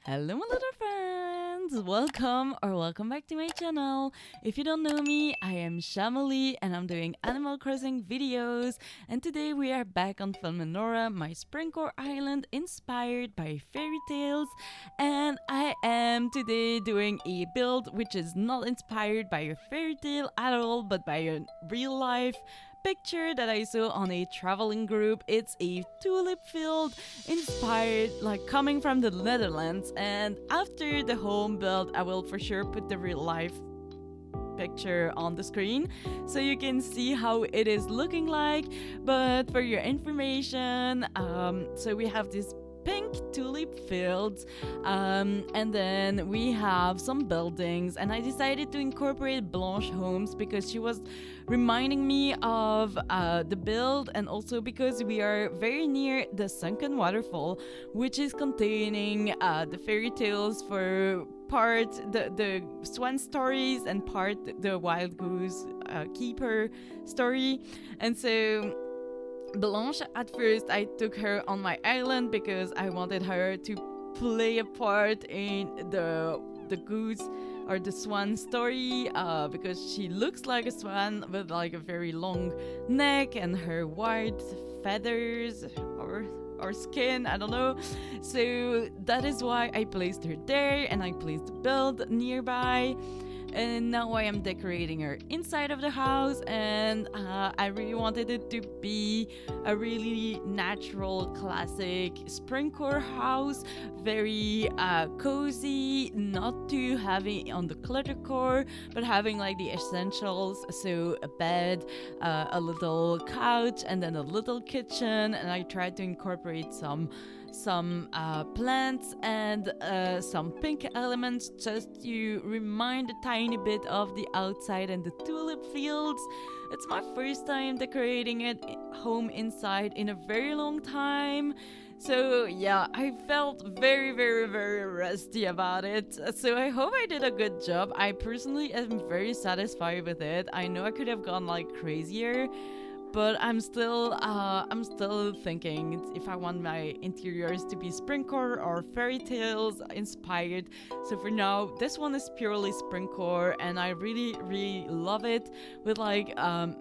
Hello, my little friends! Welcome back to my channel. If you don't know me, I am Shamali and I'm doing Animal Crossing videos. And today we are back on Felmenora, my Springcore island inspired by fairy tales. And I am today doing a build which is not inspired by a fairy tale at all, but by a real life picture that I saw on a traveling group. It's a tulip field inspired, like coming from the Netherlands. And after the home build, I will for sure put the real life picture on the screen so you can see how it is looking like. But for your information, so we have this pink tulip fields, and then we have some buildings, and I decided to incorporate Blanche homes because she was reminding me of the build, and also because we are very near the sunken waterfall, which is containing the fairy tales for part the swan stories and part the wild goose keeper story. And so Blanche, at first, I took her on my island because I wanted her to play a part in the goose or the swan story, because she looks like a swan with like a very long neck and her white feathers or skin, I don't know. So that is why I placed her there, and I placed the build nearby. And now I am decorating her inside of the house, and I really wanted it to be a really natural, classic Springcore house, very cozy, not too heavy on the cluttercore, but having like the essentials, so a bed, a little couch, and then a little kitchen. And I tried to incorporate some plants and some pink elements just to remind a tiny bit of the outside and the tulip fields. It's my first time decorating it home inside in a very long time. So yeah, I felt very, very, very rusty about it. So I hope I did a good job. I personally am very satisfied with it. I know I could have gone like crazier, but I'm still thinking if I want my interiors to be Springcore or fairy tales inspired. So for now, this one is purely Springcore, and I really, really love it with like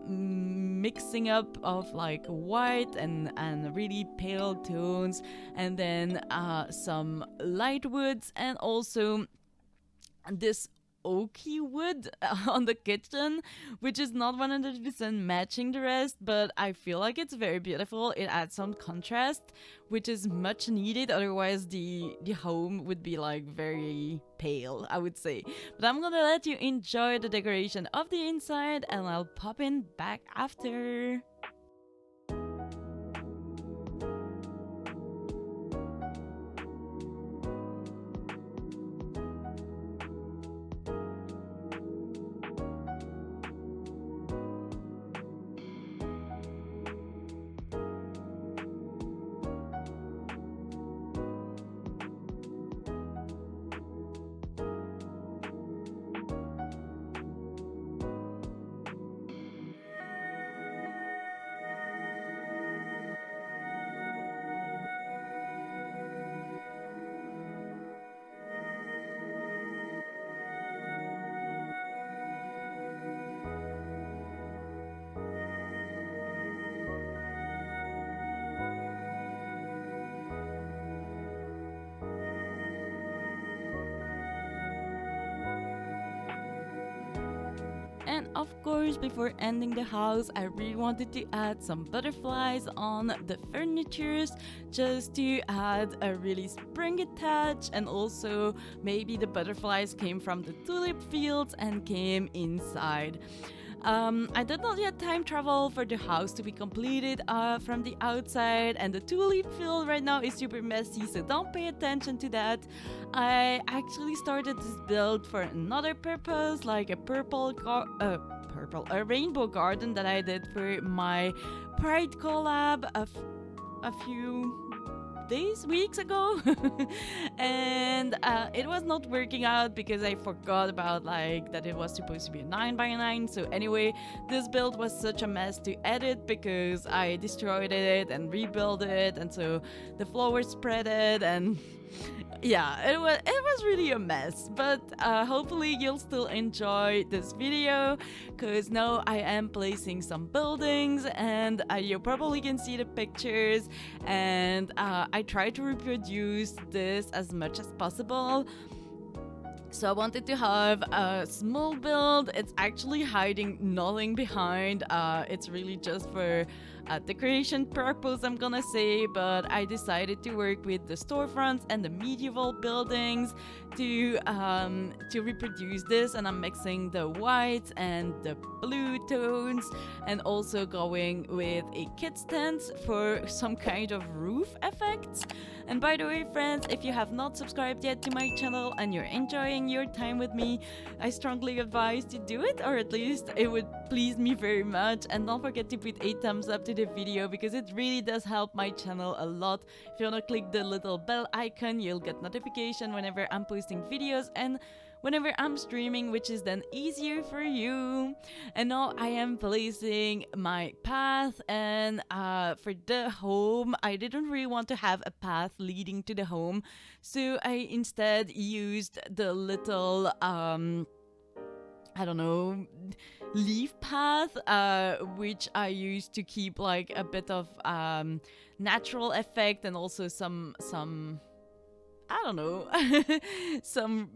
mixing up of like white and really pale tones, and then some light woods, and also this oaky wood on the kitchen, which is not 100% matching the rest, but I feel like it's very beautiful. It adds some contrast, which is much needed. Otherwise, the home would be like very pale, I would say. But I'm gonna let you enjoy the decoration of the inside, and I'll pop in back after. And of course, before ending the house, I really wanted to add some butterflies on the furnitures just to add a really springy touch. And also, maybe the butterflies came from the tulip fields and came inside. I did not yet time travel for the house to be completed from the outside, and the tulip field right now is super messy, so don't pay attention to that. I actually started this build for another purpose, like a a rainbow garden that I did for my Pride collab a few weeks ago. And it was not working out because I forgot about like that it was supposed to be a 9x9. So anyway, this build was such a mess to edit because I destroyed it and rebuilt it, and so the flowers spread it, and yeah, it was really a mess, but hopefully you'll still enjoy this video, because now I am placing some buildings, and you probably can see the pictures, and I try to reproduce this as much as possible. So I wanted to have a small build. It's actually hiding nothing behind. It's really just for decoration purpose, I'm gonna say, but I decided to work with the storefronts and the medieval buildings to reproduce this, and I'm mixing the whites and the blue tones, and also going with a kit stand for some kind of roof effects. And by the way, friends, if you have not subscribed yet to my channel and you're enjoying your time with me, I strongly advise to do it, or at least it would please me very much. And don't forget to put a thumbs up to the video, because it really does help my channel a lot. If you wanna click the little bell icon, you'll get notification whenever I'm posting videos and whenever I'm streaming, which is then easier for you. And now I am placing my path, and for the home, I didn't really want to have a path leading to the home, so I instead used the little I don't know, leaf path, which I used to keep like a bit of natural effect, and also some I don't know some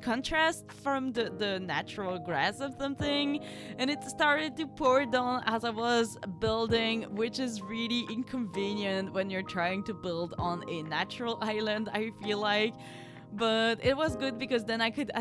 contrast from the natural grass of something. And it started to pour down as I was building, which is really inconvenient when you're trying to build on a natural island, I feel like. But it was good, because then I could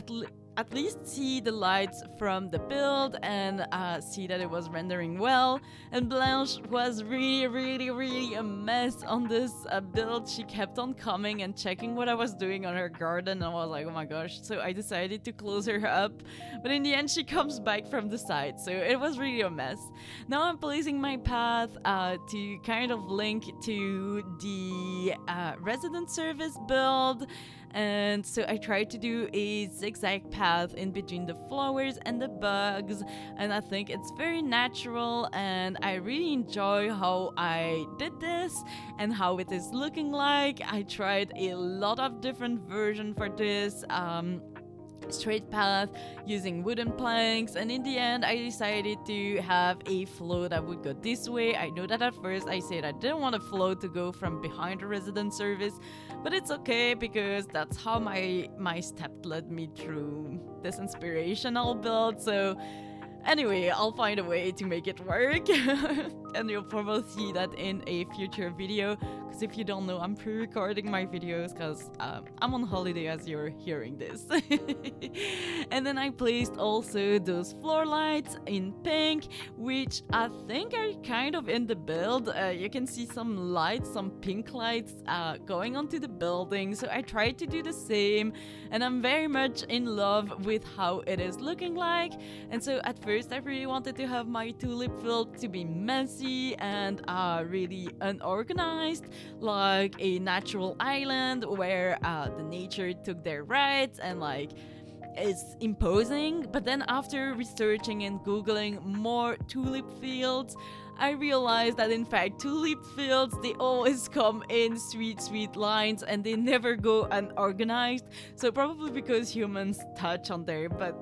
at least see the lights from the build and see that it was rendering well. And Blanche was really a mess on this build. She kept on coming and checking what I was doing on her garden, and I was like, oh my gosh. So I decided to close her up, but in the end she comes back from the side, so it was really a mess. Now I'm placing my path to kind of link to the resident service build. And so I tried to do a zigzag path in between the flowers and the bugs, and I think it's very natural, and I really enjoy how I did this and how it is looking like. I tried a lot of different versions for this straight path using wooden planks, and in the end I decided to have a flow that would go this way. I know that at first I said I didn't want a flow to go from behind the resident service, but it's okay, because that's how my step led me through this inspirational build. So anyway, I'll find a way to make it work and you'll probably see that in a future video, because if you don't know, I'm pre-recording my videos because I'm on holiday as you're hearing this. And then I placed also those floor lights in pink, which I think are kind of in the build. You can see some lights, some pink lights going onto the building, so I tried to do the same, and I'm very much in love with how it is looking like. And so at first I really wanted to have my tulip field to be messy and really unorganized, like a natural island where the nature took their rights and like it's imposing. But then after researching and googling more tulip fields, I realized that in fact tulip fields, they always come in sweet lines and they never go unorganized. So probably because humans touch on there, but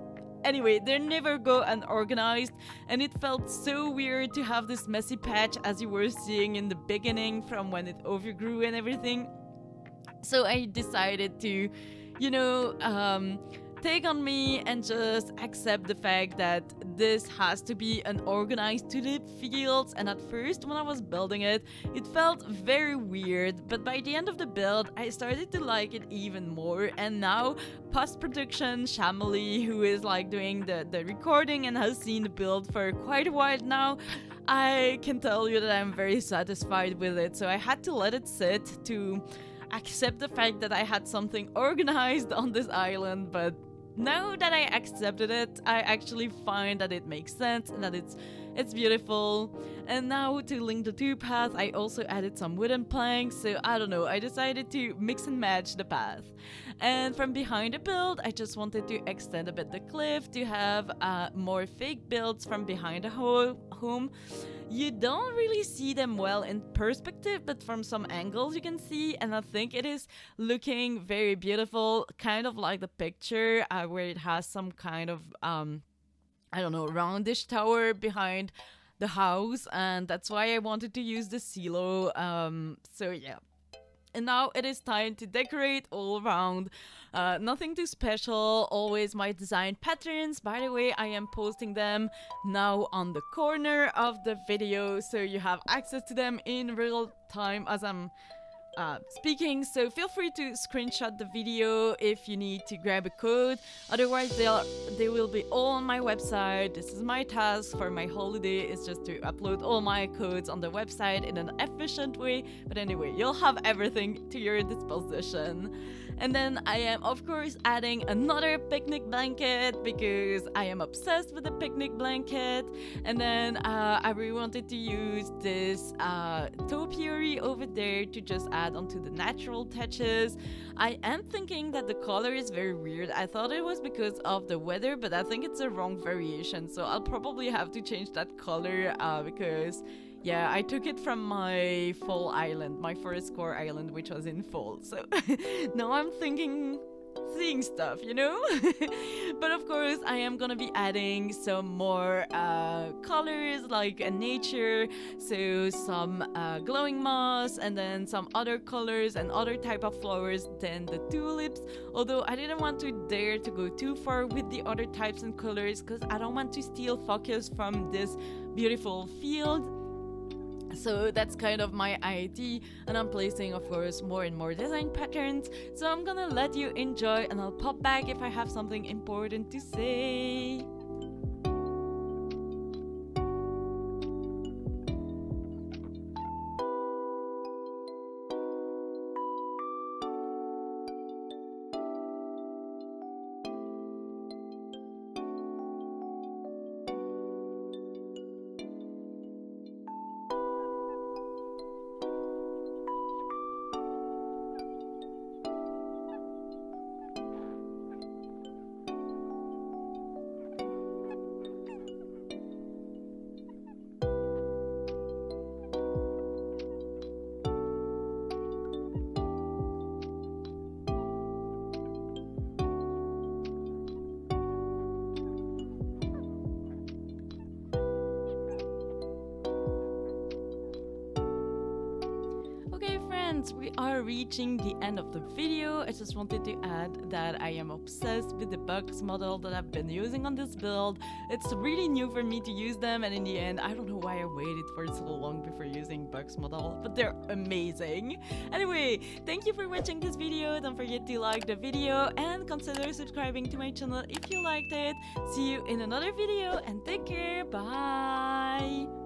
anyway, they never go unorganized, and it felt so weird to have this messy patch as you were seeing in the beginning from when it overgrew and everything. So I decided to, you know, take on me and just accept the fact that this has to be an organized tulip fields. And at first when I was building it, it felt very weird, but by the end of the build I started to like it even more. And now post-production Shamali, who is like doing the recording and has seen the build for quite a while now, I can tell you that I'm very satisfied with it. So I had to let it sit to accept the fact that I had something organized on this island. But now that I accepted it, I actually find that it makes sense and that it's It's beautiful. And now to link the two paths, I also added some wooden planks. So I don't know, I decided to mix and match the path. And from behind the build, I just wanted to extend a bit the cliff to have more fake builds from behind the home. You don't really see them well in perspective, but from some angles you can see, and I think it is looking very beautiful, kind of like the picture where it has some kind of I don't know, roundish tower behind the house, and that's why I wanted to use the silo. So yeah. And now it is time to decorate all around. Nothing too special, always my design patterns. By the way, I am posting them now on the corner of the video, so you have access to them in real time as I'm speaking. So feel free to screenshot the video if you need to grab a code. Otherwise, they will be all on my website. This is my task for my holiday, is just to upload all my codes on the website in an efficient way. But anyway, you'll have everything to your disposition. And then I am of course adding another picnic blanket because I am obsessed with the picnic blanket. And then I really wanted to use this topiary over there to just add onto the natural touches. I am thinking that the color is very weird. I thought it was because of the weather, but I think it's a wrong variation, so I'll probably have to change that color because yeah, I took it from my fall island, my forest core island, which was in fall. So now I'm seeing stuff, you know? But of course, I am gonna be adding some more colors like nature, so some glowing moss, and then some other colors and other type of flowers than the tulips. Although I didn't want to dare to go too far with the other types and colors because I don't want to steal focus from this beautiful field. So that's kind of my idea, and I'm placing of course more and more design patterns. So I'm gonna let you enjoy, and I'll pop back if I have something important to say. We are reaching the end of the video. I just wanted to add that I am obsessed with the box model that I've been using on this build. It's really new for me to use them, and in the end, I don't know why I waited for so long before using box model, but they're amazing. Anyway, thank you for watching this video. Don't forget to like the video and consider subscribing to my channel if you liked it. See you in another video, and take care. Bye.